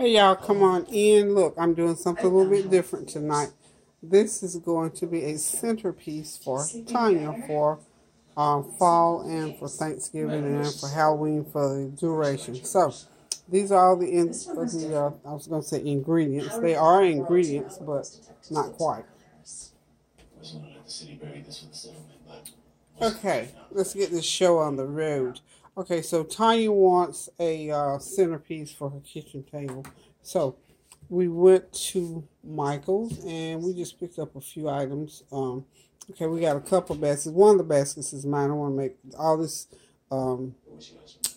Hey y'all, come on in. Look, I'm doing something a little bit different tonight. This is going to be a centerpiece for Tanya for fall and for Thanksgiving and for Halloween for the duration. So these are all I was going to say ingredients. They are ingredients, but not quite. Okay, let's get this show on the road. Okay, so Tanya wants a centerpiece for her kitchen table. So we went to Michael's and we just picked up a few items. Okay, we got a couple baskets. One of the baskets is mine. I want to make all this. I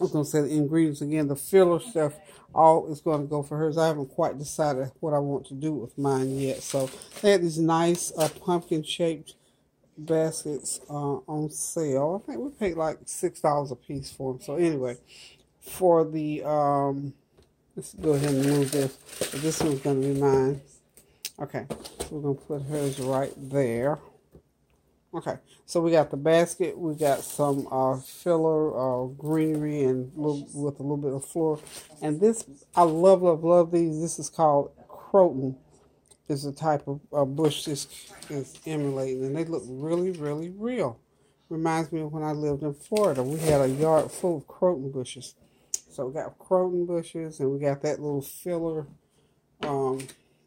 was going to say the ingredients again. The filler stuff, all is going to go for hers. I haven't quite decided what I want to do with mine yet. So they had these nice pumpkin-shaped baskets on sale. I think we paid like $6 a piece for them. So anyway, for the let's go ahead and move this. This one's going to be mine. Okay, so we're going to put hers right there. Okay, so we got the basket. We got some filler greenery and with a little bit of floor. And this, I love these. This is called croton. Is a type of bush this is emulating, and they look really real. Reminds me of when I lived in Florida. We had a yard full of croton bushes. So we got croton bushes, and we got that little filler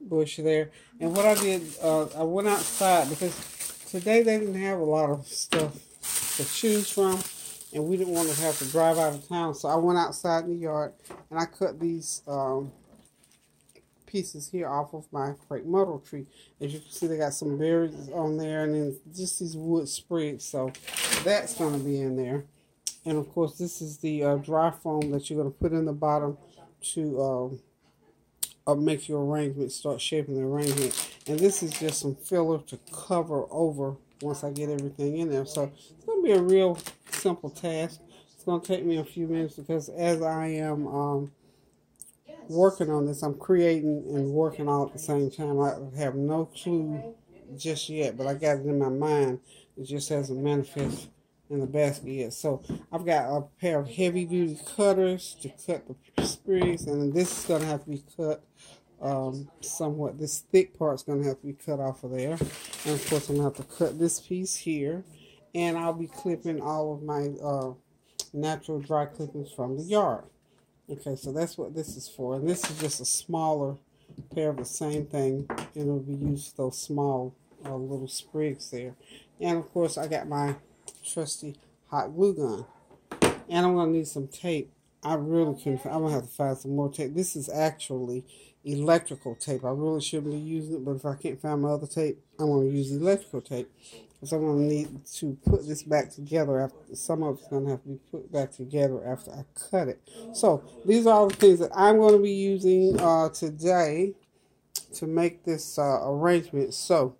bush there. And what I did, I went outside because today they didn't have a lot of stuff to choose from, and we didn't want to have to drive out of town. So I went outside in the yard, and I cut these pieces here off of my crepe myrtle tree. As you can see, they got some berries on there, and then just these wood sprigs. So that's going to be in there. And of course, this is the dry foam that you're going to put in the bottom to make your arrangement, start shaping the arrangement. And this is just some filler to cover over once I get everything in there. So it's going to be a real simple task. It's going to take me a few minutes because as I am working on this, I'm creating and working all at the same time. I have no clue just yet, but I got it in my mind. It just hasn't manifested in the basket yet. So I've got a pair of heavy duty cutters to cut the sprigs, and this is going to have to be cut somewhat. This thick part's going to have to be cut off of there. And of course, I'm going to have to cut this piece here, and I'll be clipping all of my natural dry clippings from the yard. Okay, so that's what this is for. And this is just a smaller pair of the same thing. And it'll be used for those small little sprigs there. And of course, I got my trusty hot glue gun. And I'm going to need some tape. I really couldn't. I'm going to have to find some more tape. This is actually electrical tape. I really shouldn't be using it, but if I can't find my other tape, I'm going to use electrical tape. So I'm going to need to put this back together. After some of it's going to have to be put back together after I cut it. So these are all the things that I'm going to be using today to make this arrangement. So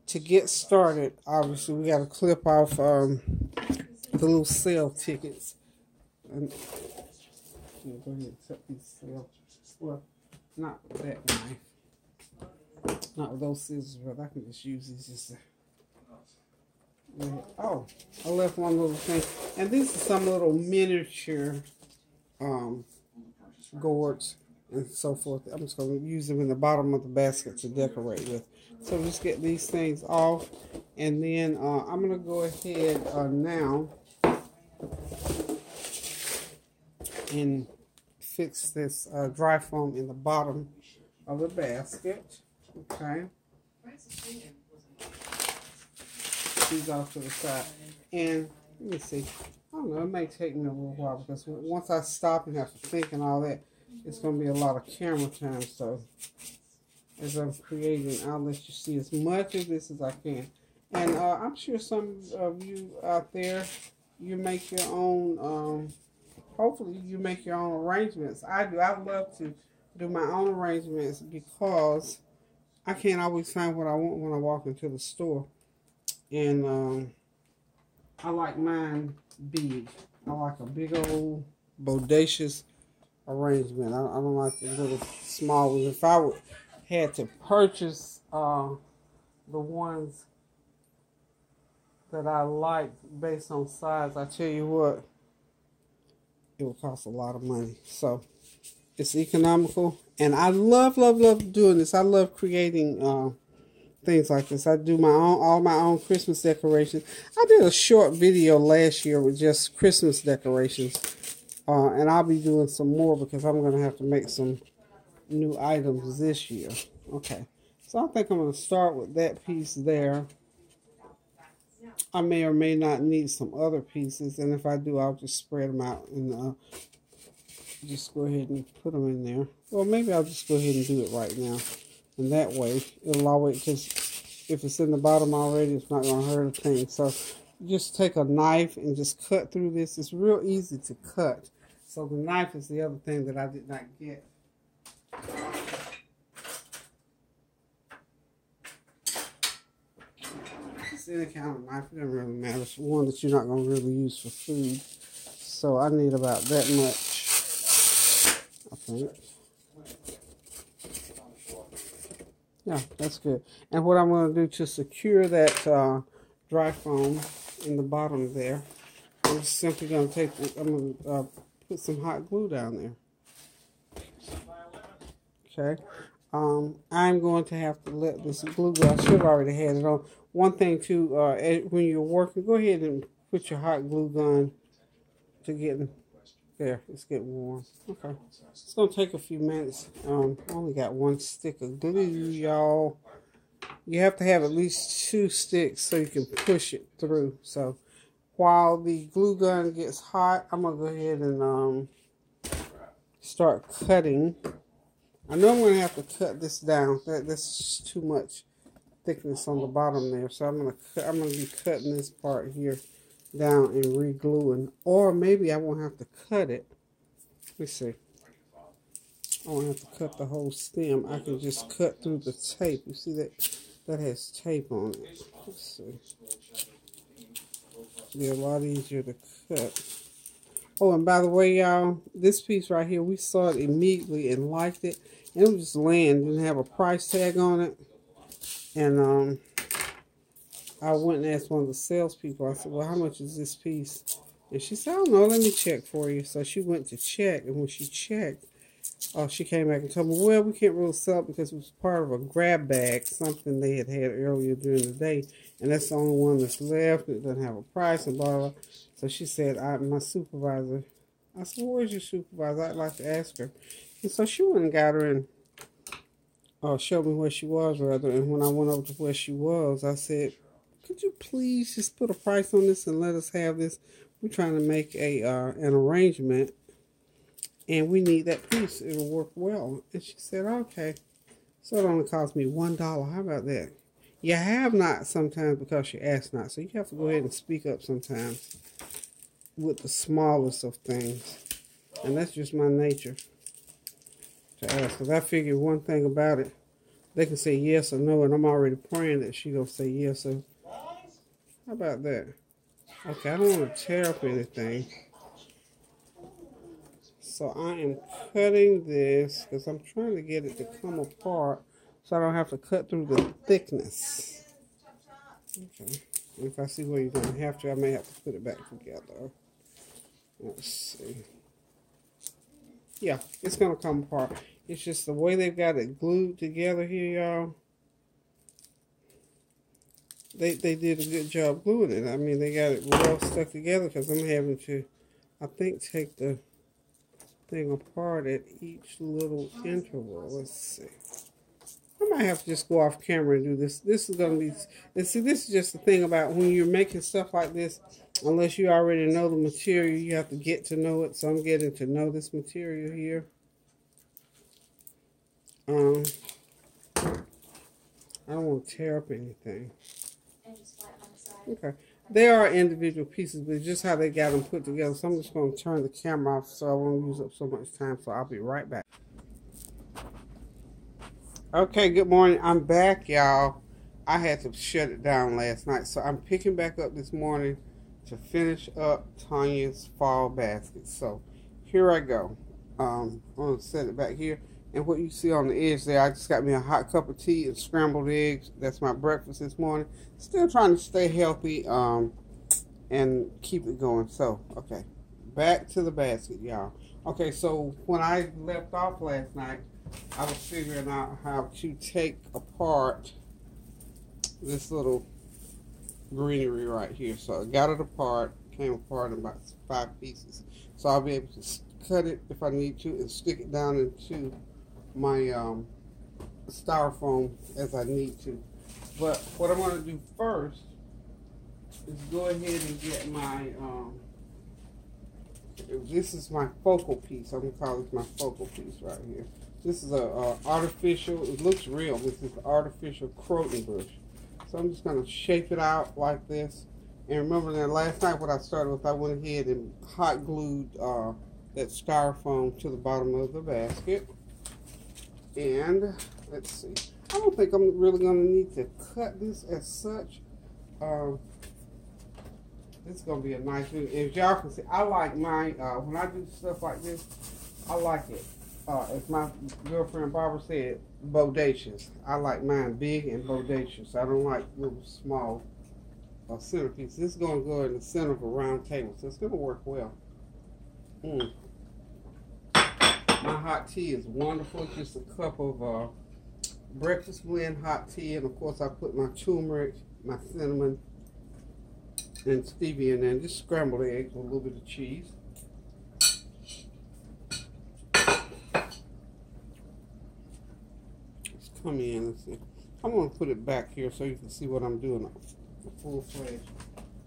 to get started, obviously we got to clip off the little sale tickets. And go ahead and cut these sale. Well, not with that knife. Not with those scissors, but I can just use these just to. Oh, I left one little thing. And these are some little miniature gourds and so forth. I'm just going to use them in the bottom of the basket to decorate with. So just get these things off. And then I'm going to go ahead now and fix this dry foam in the bottom of the basket. Okay. These off to the side, and let me see. I don't know. It may take me a little while because once I stop and have to think and all that, it's going to be a lot of camera time. So as I'm creating, I'll let you see as much of this as I can. And I'm sure some of you out there, you make your own. Hopefully, you make your own arrangements. I do. I love to do my own arrangements because I can't always find what I want when I walk into the store. And I like mine big. I like a big old bodacious arrangement. I don't like the little small ones. If I had to purchase the ones that I like based on size, I tell you what, it would cost a lot of money. So It's economical. And I love, love, love doing this. I love creating things like this. I do all my own Christmas decorations. I did a short video last year with just Christmas decorations. And I'll be doing some more because I'm going to have to make some new items this year. Okay. So I think I'm going to start with that piece there. I may or may not need some other pieces, and if I do, I'll just spread them out and just go ahead and put them in there. Well, maybe I'll just go ahead and do it right now, and that way it'll always, because if it's in the bottom already, it's not going to hurt a thing. So just take a knife and just cut through this. It's real easy to cut. So the knife is the other thing that I did not get. Any kind of knife, it doesn't really matter. It's one that you're not going to really use for food. So I need about that much, I think. Yeah, that's good. And what I'm going to do to secure that dry foam in the bottom there, I'm just simply going to take, I'm going to put some hot glue down there. Okay. I'm going to have to let this glue go. I should have already had it on. One thing too, when you're working, go ahead and put your hot glue gun to get there. It's getting warm. Okay. It's going to take a few minutes. I only got one stick of glue, y'all. You have to have at least 2 sticks so you can push it through. So while the glue gun gets hot, I'm going to go ahead and start cutting. I know I'm going to have to cut this down. That's just too much thickness on the bottom there. So I'm going to be cutting this part here down and re-gluing. Or maybe I won't have to cut it. Let me see. I won't have to cut the whole stem. I can just cut through the tape. You see that has tape on it. Let's see. It'll be a lot easier to cut. Oh, and by the way, y'all, this piece right here, we saw it immediately and liked it. And it was just laying, didn't have a price tag on it. And I went and asked one of the salespeople. I said, well, how much is this piece? And she said, I don't know, let me check for you. So she went to check, and when she checked, she came back and told me, well, we can't really sell it because it was part of a grab bag, something they had earlier during the day. And that's the only one that's left. It doesn't have a price and blah, blah, blah. So she said, my supervisor. I said, well, where's your supervisor? I'd like to ask her. And so she went and got her and showed me where she was, rather. And when I went over to where she was, I said, could you please just put a price on this and let us have this? We're trying to make an arrangement, and we need that piece. It'll work well. And she said, okay. So it only cost me $1. How about that? You have not sometimes because you ask not. So you have to go ahead and speak up sometimes with the smallest of things. And that's just my nature to ask. Because I figure one thing about it, they can say yes or no, and I'm already praying that she's going to say yes. So how about that? Okay, I don't want to tear up anything. So I am cutting this because I'm trying to get it to come apart so I don't have to cut through the thickness. Okay. If I see where you're going to have to, I may have to put it back together. Let's see. Yeah, it's going to come apart. It's just the way they've got it glued together here, y'all. They did a good job gluing it. I mean, they got it well stuck together because I'm having to, I think, take the thing apart at each little interval. Let's see. I might have to just go off camera and do this. This is going to be, and see, this is just the thing about when you're making stuff like this, unless you already know the material, you have to get to know it. So I'm getting to know this material here. I don't want to tear up anything. Okay. They are individual pieces, but it's just how they got them put together. So I'm just going to turn the camera off so I won't use up so much time. So I'll be right back. Okay, good morning. I'm back, y'all. I had to shut it down last night. So I'm picking back up this morning to finish up Tanya's fall basket. So here I go. I'm going to set it back here. And what you see on the edge there, I just got me a hot cup of tea and scrambled eggs. That's my breakfast this morning. Still trying to stay healthy and keep it going. So, okay, back to the basket, y'all. Okay, so when I left off last night, I was figuring out how to take apart this little greenery right here. So I got it apart, came apart in about 5 pieces. So I'll be able to cut it if I need to and stick it down into my styrofoam as I need to. But what I'm going to do first is go ahead and get my, this is my focal piece. I'm going to call this my focal piece right here. This is a artificial, it looks real, this is artificial croton bush. So I'm just going to shape it out like this. And remember that last night what I started with, I went ahead and hot glued that styrofoam to the bottom of the basket. And let's see, I don't think I'm really going to need to cut this as such. This is going to be a nice one. As y'all can see, I like mine, when I do stuff like this, I like it. As my girlfriend Barbara said, bodacious. I like mine big and bodacious. I don't like little small centerpiece. This is going to go in the center of a round table, so it's going to work well. My hot tea is wonderful. Just a cup of breakfast blend hot tea, and of course I put my turmeric, my cinnamon, and stevia in there, and just scrambled eggs with a little bit of cheese. Let's come in and see. I'm going to put it back here so you can see what I'm doing full-fledged.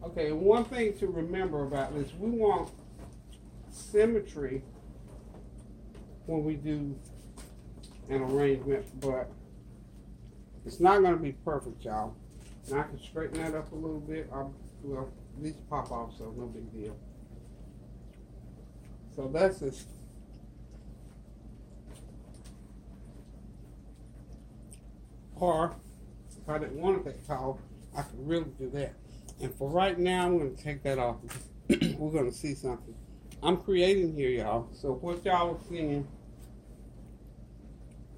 Okay, and one thing to remember about this, we want symmetry when we do an arrangement, but it's not going to be perfect, y'all. Now I can straighten that up a little bit. Well, these pop off, so no big deal. So that's this. Or if I didn't want it that tall, I could really do that. And for right now, I'm going to take that off. We're going to see something. I'm creating here, y'all. So what y'all are seeing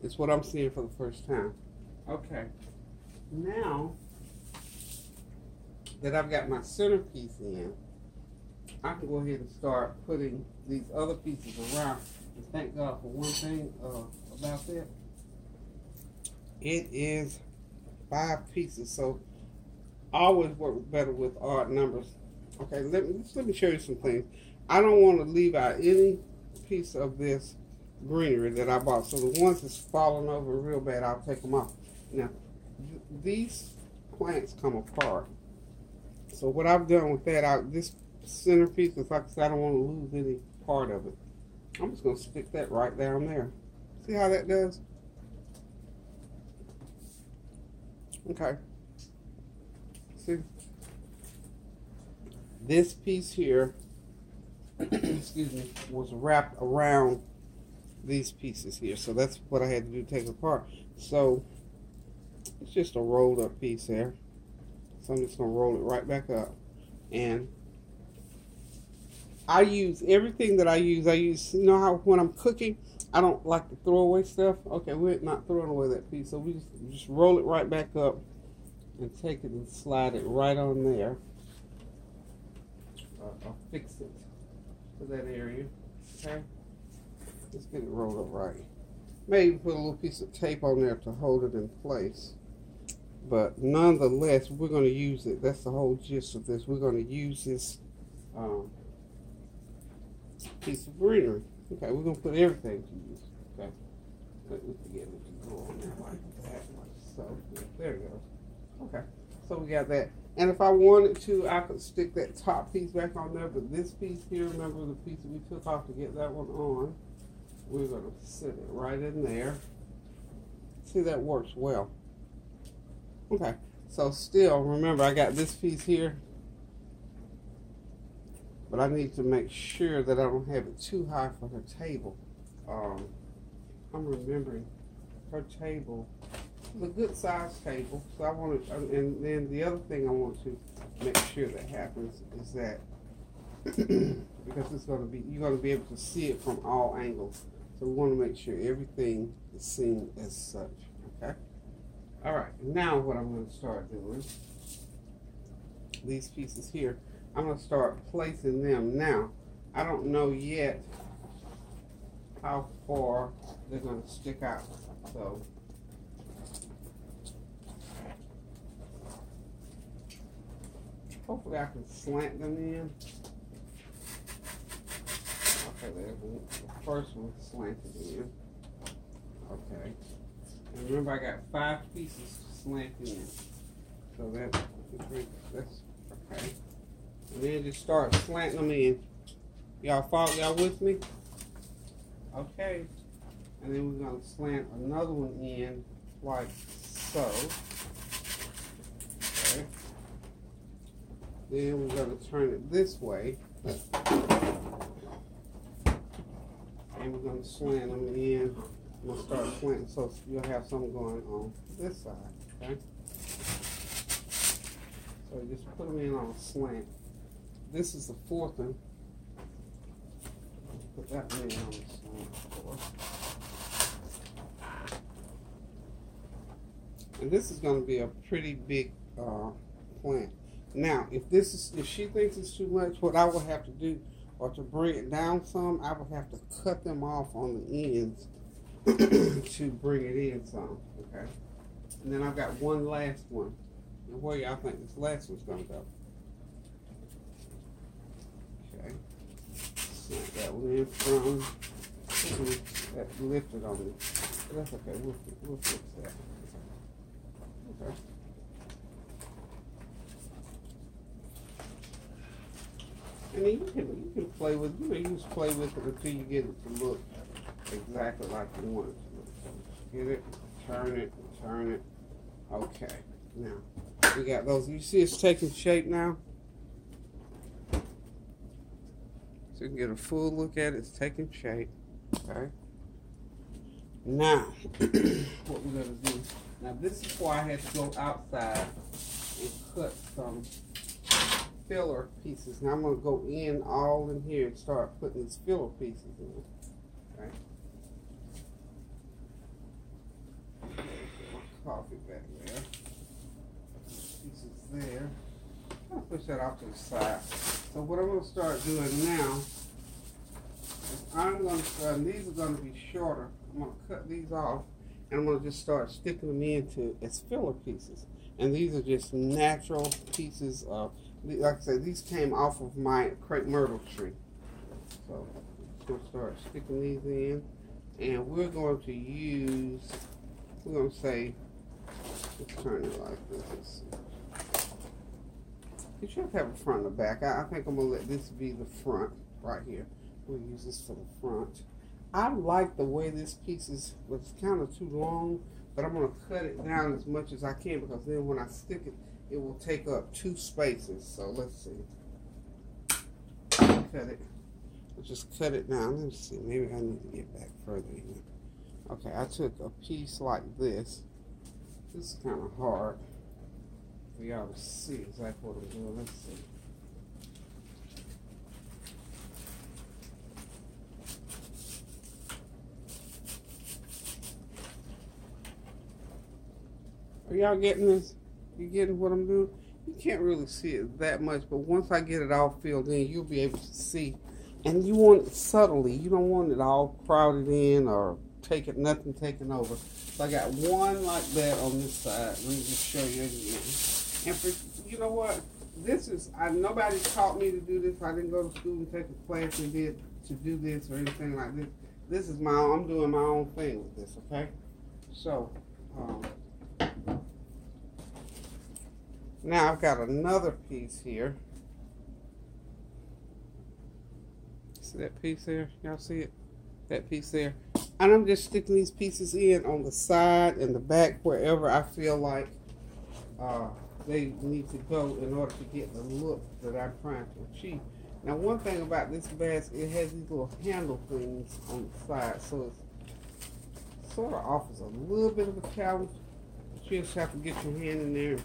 is what I'm seeing for the first time. Okay. Now that I've got my centerpiece in, I can go ahead and start putting these other pieces around. And thank God for one thing about that. It is 5 pieces, so I always work better with odd numbers. Okay, let me show you some things. I don't want to leave out any piece of this greenery that I bought. So the ones that's falling over real bad, I'll take them off. Now, these plants come apart. So what I've done with that, this centerpiece, is like I said, I don't want to lose any part of it. I'm just going to stick that right down there. See how that does? Okay. See? This piece here, excuse me, was wrapped around these pieces here. So that's what I had to do, take it apart. So it's just a rolled up piece there. So I'm just going to roll it right back up. And I use everything that I use, you know how when I'm cooking, I don't like to throw away stuff. Okay, we're not throwing away that piece. So we just roll it right back up and take it and slide it right on there. I'll fix it to that area. Okay, let's get it rolled up right. Maybe put a little piece of tape on there to hold it in place. But nonetheless, we're going to use it. That's the whole gist of this. We're going to use this piece of greenery. Okay, we're going to put everything to use. Okay, let me forget what to go on there like that. Like so. There it goes. Okay, so we got that. And if I wanted to, I could stick that top piece back on there. But this piece here, remember the piece that we took off to get that one on? We're going to sit it right in there. See, that works well. Okay, so still, remember I got this piece here, but I need to make sure that I don't have it too high for her table. I'm remembering her table is a good sized table, so I want to, and then the other thing I want to make sure that happens is that, because it's going to be, you're going to be able to see it from all angles, so we want to make sure everything is seen as such, okay? All right, now what I'm going to start doing, these pieces here, I'm going to start placing them. Now, I don't know yet how far they're going to stick out. So hopefully I can slant them in. Okay, there's the first one slanted in. Okay. And remember, I got 5 pieces slanted in. So that's okay. And then just start slanting them in. Y'all follow? Y'all with me? Okay. And then we're going to slant another one in like so. Okay. Then we're going to turn it this way. And we're going to slant them in. I'm going to start slanting so you'll have something going on this side. Okay. So just put them in on a slant. This is the 4th one. Put that one in on the slant, of course. And this is going to be a pretty big plant. Now, if she thinks it's too much, what I will have to do, or to bring it down some, I will have to cut them off on the ends to bring it in some. Okay. And then I've got one last one. And where y'all think this last one's going to go? Okay. Snap that one in from. That lifted on me. But that's okay. We'll fix that. Okay. And then you can play with, you just play with it until you get it to look exactly like you want it to look. So get it, turn it. Okay. Now, we got those. You see it's taking shape now? So you can get a full look at it. It's taking shape. Okay. Now, what we're going to do, now this is why I had to go outside and cut some filler pieces. Now I'm going to go in all in here and start putting these filler pieces in. Okay. Coffee back there. Pieces there. I'll push that off to the side. So what I'm going to start doing now is I'm going to start, and these are going to be shorter. I'm going to cut these off and I'm going to just start sticking them into as filler pieces. And these are just natural pieces of, like I said, these came off of my crepe myrtle tree. So I'm just going to start sticking these in. And we're going to use, we're going to say, let's turn it like this. Let's see. You should have a front and a back. I think I'm going to let this be the front right here. We'll use this for the front. I like the way this piece was kind of too long, but I'm going to cut it down as much as I can because then when I stick it, it will take up 2 spaces. So let's see. Cut it. I'll just cut it down. Let's see. Maybe I need to get back further here. Okay, I took a piece like this. This is kind of hard for y'all to see exactly what I'm doing. Let's see. Are y'all getting this? You getting what I'm doing? You can't really see it that much, but once I get it all filled in, you'll be able to see. And you want it subtly. You don't want it all crowded in or nothing taken over. So I got one like that on this side. Let me just show you again. And for, you know what? This is, nobody taught me to do this. I didn't go to school and take a class and did to do this or anything like this. This is my own, I'm doing my own thing with this, okay? So, now I've got another piece here. See that piece there? Y'all see it? That piece there. And I'm just sticking these pieces in on the side and the back wherever I feel like they need to go in order to get the look that I'm trying to achieve. Now one thing about this basket, it has these little handle things on the side, so it sort of offers a little bit of a challenge. But you just have to get your hand in there and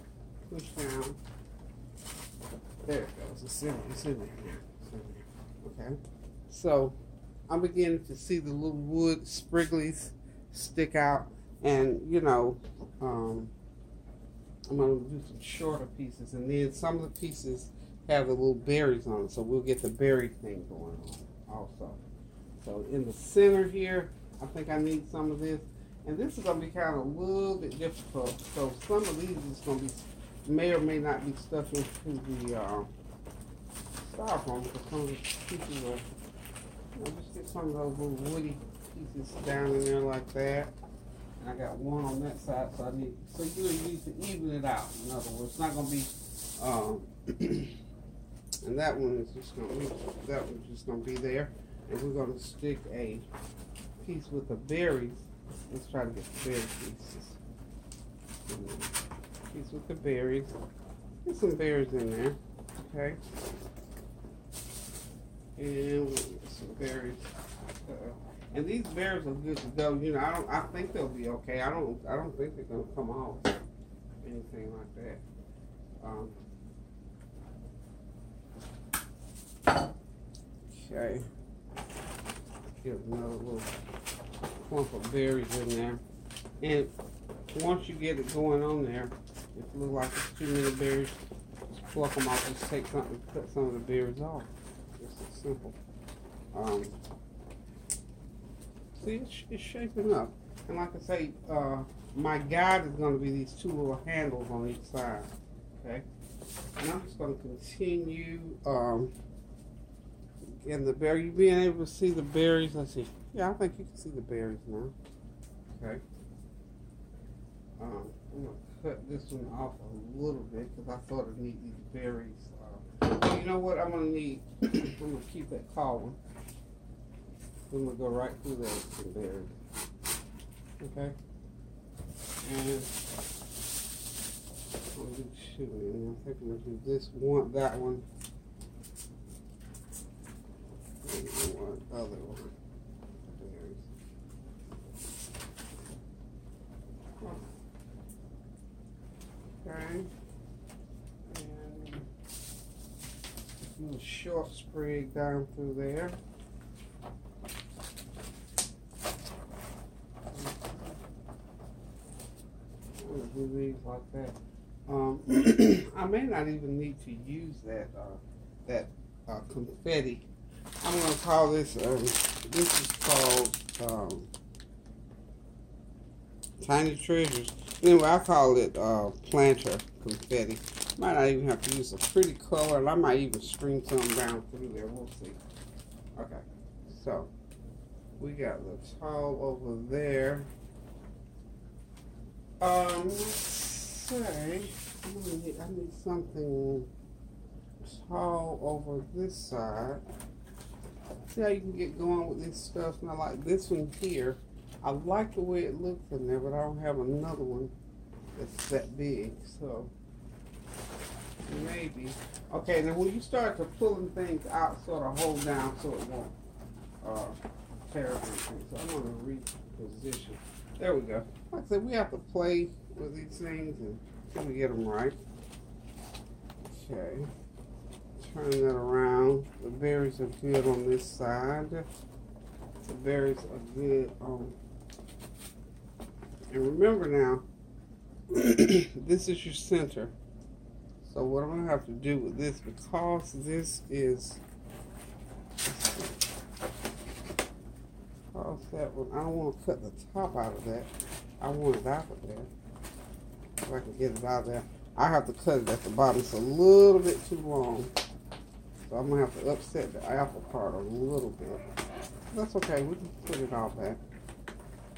push down. There it goes. It's in there now. It's in there. Okay. So I'm beginning to see the little wood spriglies stick out, and you know, I'm going to do some shorter pieces, and then some of the pieces have the little berries on it, so we'll get the berry thing going on also. So in the center here, I think I need some of this. And this is going to be kind of a little bit difficult. So some of these is going to be, may or may not be stuffed into the styrofoam, because some of the pieces are, just get some of those little woody pieces down in there like that. And I got one on that side, so you need to even it out. In other words, it's not going to be, and that one is just going to be there. And we're going to stick a piece with the berries. Let's try to get the berry pieces. Piece with the berries. Get some berries in there, okay? And we'll get some berries. And these berries are good to go. You know, I think they'll be okay. I don't think they're gonna come off anything like that. Okay. Get another little clump of berries in there. And once you get it going on there, if it looks like it's too many berries, just pluck them off. Just take something, cut some of the berries off. It's simple. See, it's shaping up. And like I say, my guide is going to be these two little handles on each side. Okay? And I'm just going to continue in the berry. You being able to see the berries. Let's see. Yeah, I think you can see the berries now. Okay. I'm going to cut this one off a little bit because I thought it needed these berries. Well, you know what I'm going to need? I'm going to keep that tall one. I'm going to go right through there with some berries. Okay? And I'm going to do two. And I think I'm going to do this one, that one. And one other one. Berries. Okay. And do a short sprig down through there. Do these like that. I may not even need to use that confetti. I'm going to call this. This is called Tiny Treasures. Anyway, I call it planter confetti. Might not even have to use a pretty color, and I might even string some down through there. We'll see. Okay, so we got the tall over there. Let's say I need something tall over this side. See how you can get going with this stuff. Now, like this one here, I like the way it looks in there, but I don't have another one that's that big. So maybe. Okay, now when you start to pulling things out, sort of hold down so it won't tear everything. So I'm going to reposition. There we go. Like I said, we have to play with these things until we get them right. Okay. Turn that around. The berries are good on this side. The berries are good on. And remember now, this is your center. So what I'm going to have to do with this, because this is, that one, I don't want to cut the top out of that. I want it out of there. If I can get it out of there. I have to cut it at the bottom. It's a little bit too long. So I'm going to have to upset the apple part a little bit. That's okay. We can put it all back.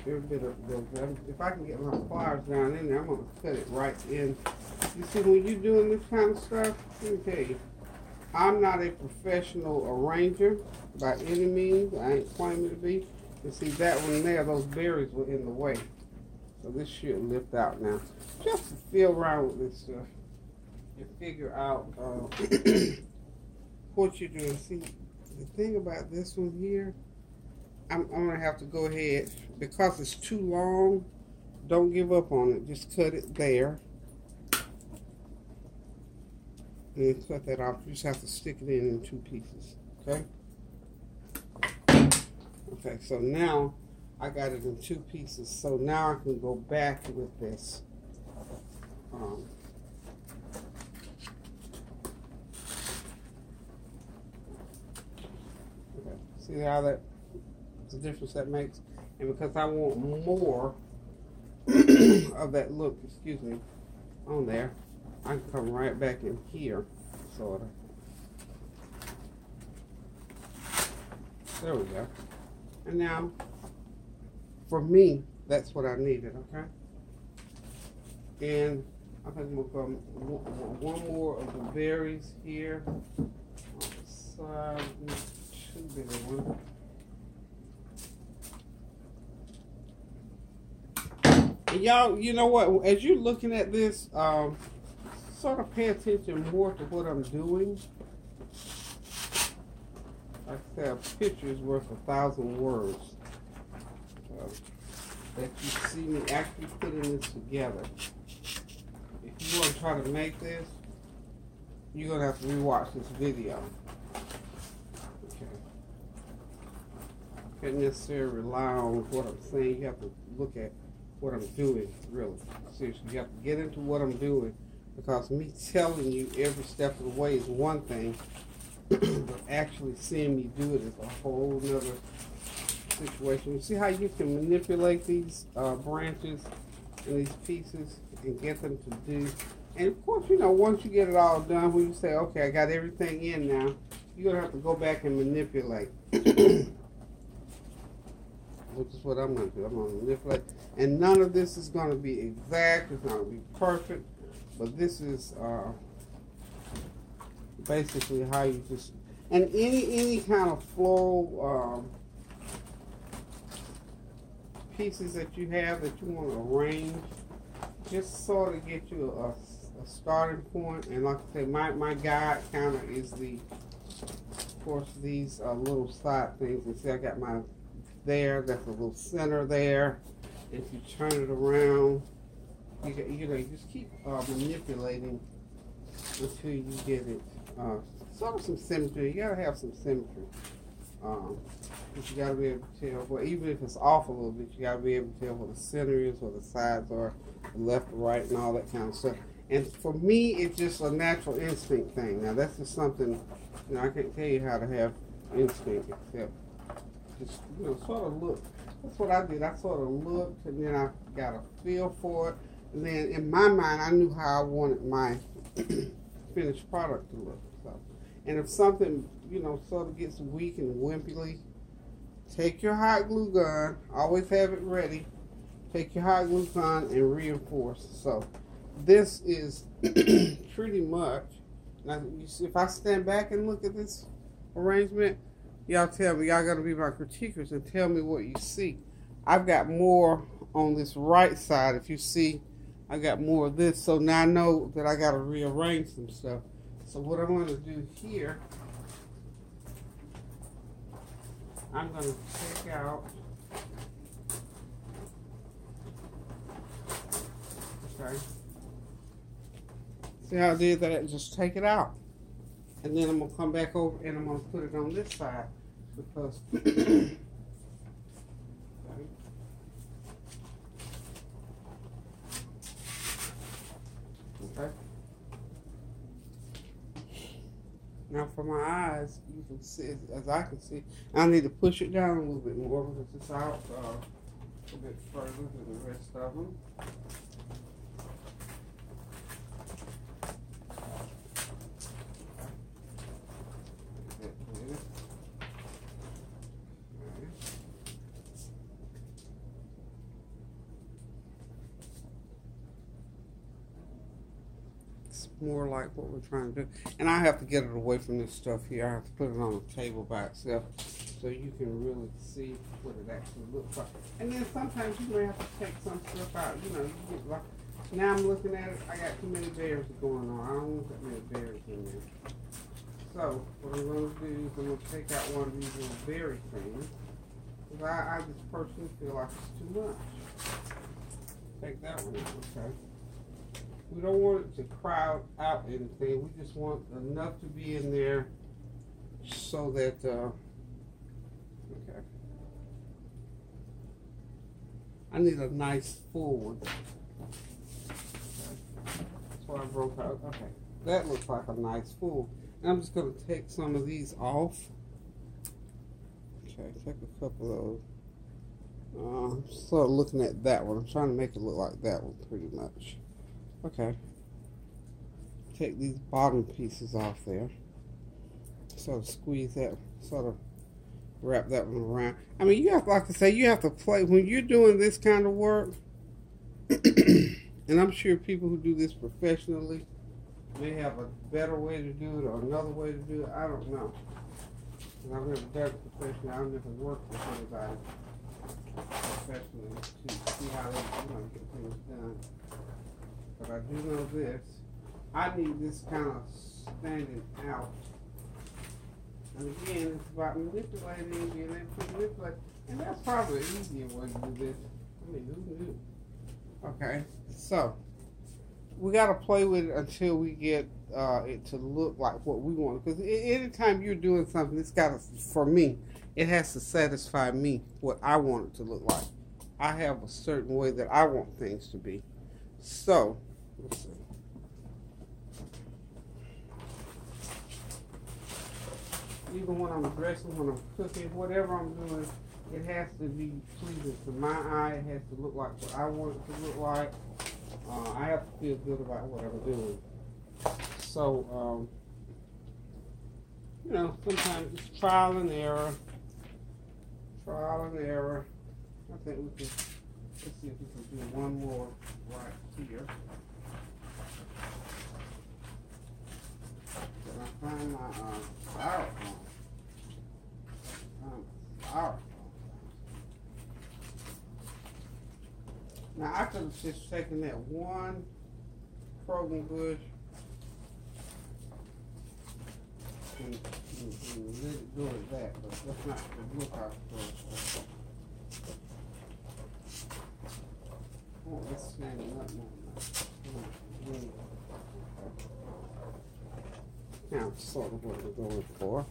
Every bit of, if I can get my pliers down in there, I'm going to cut it right in. You see, when you're doing this kind of stuff, let me tell you, I'm not a professional arranger by any means. I ain't claiming to be. You see that one there, those berries were in the way. So this should lift out now. Just to feel around with this stuff and figure out what you're doing. See, the thing about this one here, I'm going to have to go ahead, because it's too long, don't give up on it. Just cut it there. And cut that off. You just have to stick it in two pieces. Okay? Okay, so now I got it in two pieces. So now I can go back with this. Okay, see how that the difference that makes. And because I want more of that look, excuse me, on there, I can come right back in here, sort of. There we go. And now, for me, that's what I needed, okay? And I think we'll go one more of the berries here. On the side, two bigger ones. And y'all, you know what? As you're looking at this, sort of pay attention more to what I'm doing. Like I said, a picture is worth 1,000 words. That you see me actually putting this together. If you want to try to make this, you're going to have to rewatch this video. Okay. You can't necessarily rely on what I'm saying. You have to look at what I'm doing, really. Seriously, you have to get into what I'm doing, because me telling you every step of the way is one thing, but actually seeing me do it is a whole nother situation. You see how you can manipulate these branches and these pieces and get them to do. And of course, you know, once you get it all done, when you say, okay, I got everything in now, you're gonna have to go back and manipulate. Which is what I'm gonna do. I'm gonna manipulate. And none of this is gonna be exact, it's not gonna be perfect, but this is basically how you just, and any kind of floral pieces that you have that you want to arrange, just sort of get you a starting point. And like I said, my guide kind of is of course, these little side things. And see, I got my there, that's a little center there. If you turn it around, you know, you just keep manipulating until you get it sort of some symmetry. You gotta have some symmetry. But you gotta be able to tell, well, even if it's off a little bit, you gotta be able to tell where the center is, where the sides are, the left or right, and all that kind of stuff. And for me, it's just a natural instinct thing. Now, that's just something, you know, I can't tell you how to have instinct, except just, you know, sort of look. That's what I did. I sort of looked, and then I got a feel for it. And then in my mind, I knew how I wanted my finished product to look. So, and if something, you know, sort of gets weak and wimpy, take your hot glue gun. Always have it ready. Take your hot glue gun and reinforce. So this is pretty much. Now, you see, if I stand back and look at this arrangement, y'all tell me. Y'all gotta be my critiquers and tell me what you see. I've got more on this right side. If you see, I got more of this. So now I know that I gotta rearrange some stuff. So what I'm gonna do here, I'm going to take out, okay, see how I did that? Just take it out. And then I'm going to come back over and I'm going to put it on this side, because, okay. Now for my eyes, you can see, as I can see, I need to push it down a little bit more because it's out a bit further than the rest of them. More like what we're trying to do. And I have to get it away from this stuff here. I have to put it on a table by itself so you can really see what it actually looks like. And then sometimes you may have to take some stuff out. You know, you get like, now I'm looking at it, I got too many berries going on. I don't want that many berries in there. So what I'm going to do is I'm going to take out one of these little berry things, because I just personally feel like it's too much. Take that one out, okay? We don't want it to crowd out anything. We just want enough to be in there so that, okay. I need a nice full one. Okay. That's why I broke out. Okay. That looks like a nice full. And I'm just going to take some of these off. Okay. Okay, take a couple of those. Sort of looking at that one. I'm trying to make it look like that one pretty much. Okay. Take these bottom pieces off there. Sort of squeeze that, sort of wrap that one around. I mean, you have, like I say, you have to play when you're doing this kind of work. And I'm sure people who do this professionally may have a better way to do it or another way to do it. I don't know. And I've never done it professionally. I've never worked with anybody professionally to see how they get things done. But I do know this. I need this kind of standing out. And again, it's about manipulating, being able to manipulate. And that's probably an easier way to do this. I mean, who knew? Okay, so we got to play with it until we get it to look like what we want. Because anytime you're doing something, it's got to, for me, it has to satisfy me what I want it to look like. I have a certain way that I want things to be. So, let's see. Even when I'm dressing, when I'm cooking, whatever I'm doing, it has to be pleasing to my eye. It has to look like what I want it to look like. I have to feel good about what I'm doing. So, sometimes it's trial and error. Trial and error. I think we can, let's see if we can do one more right here. Can I find my styrofoam? Styrofoam. Now I could have just taken that one frozen bush and let it go at that, but that's not the look I was for. Oh, it's standing up now. Now, sort of what we're going for.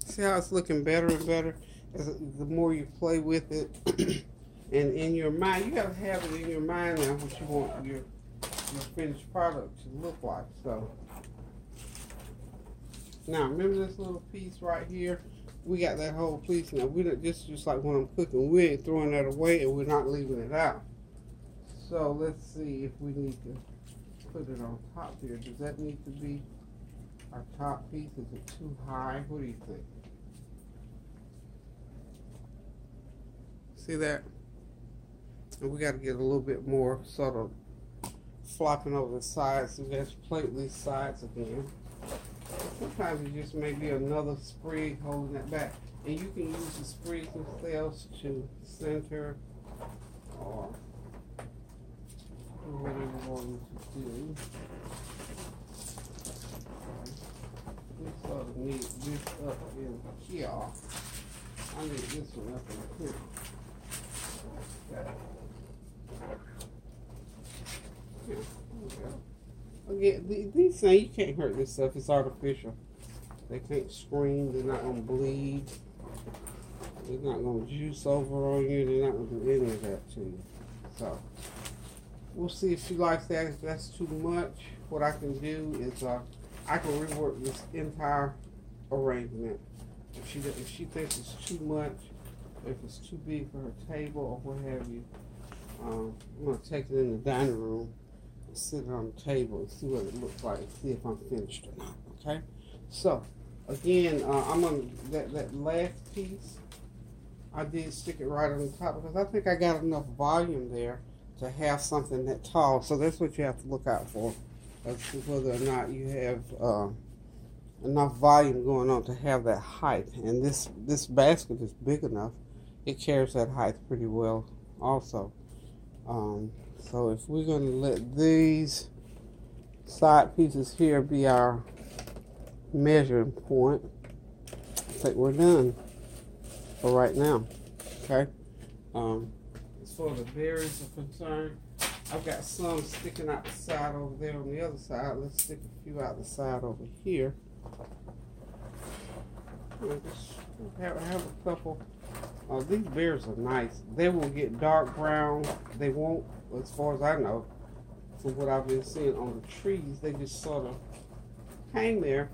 See how it's looking better and better the more you play with it. And in your mind, you got to have it in your mind now what you want your finished product to look like. So now remember this little piece right here? We got that whole piece now. We don't just like when I'm cooking, we ain't throwing that away and we're not leaving it out. So let's see if we need to put it on top here. Does that need to be our top piece? Is it too high? What do you think? See that? And we got to get a little bit more sort of flopping over the sides. So we have to play with these sides again. Sometimes it just may be another sprig holding that back. And you can use the sprigs themselves to center or whatever you want to do. We sort of need this up in here. I need this one up in here. Okay. Yeah, again, these things, you can't hurt this stuff. It's artificial. They can't scream. They're not going to bleed. They're not going to juice over on you. They're not going to do any of that to you. So, we'll see if she likes that. If that's too much, what I can do is I can rework this entire arrangement. If she thinks it's too much, if it's too big for her table or what have you, I'm going to take it in the dining room and sit it on the table and see what it looks like and see if I'm finished or not, okay? So, again, I'm on that last piece. I did stick it right on the top because I think I got enough volume there to have something that tall. So that's what you have to look out for, as to whether or not you have enough volume going on to have that height. And this basket is big enough. It carries that height pretty well also. So if we're going to let these side pieces here be our measuring point, I think we're done for right now. Okay. As far as the berries are concerned, I've got some sticking out the side over there on the other side. Let's stick a few out the side over here. Just have a couple. These berries are nice. They will get dark brown. They won't, as far as I know, from what I've been seeing on the trees, they just sort of hang there.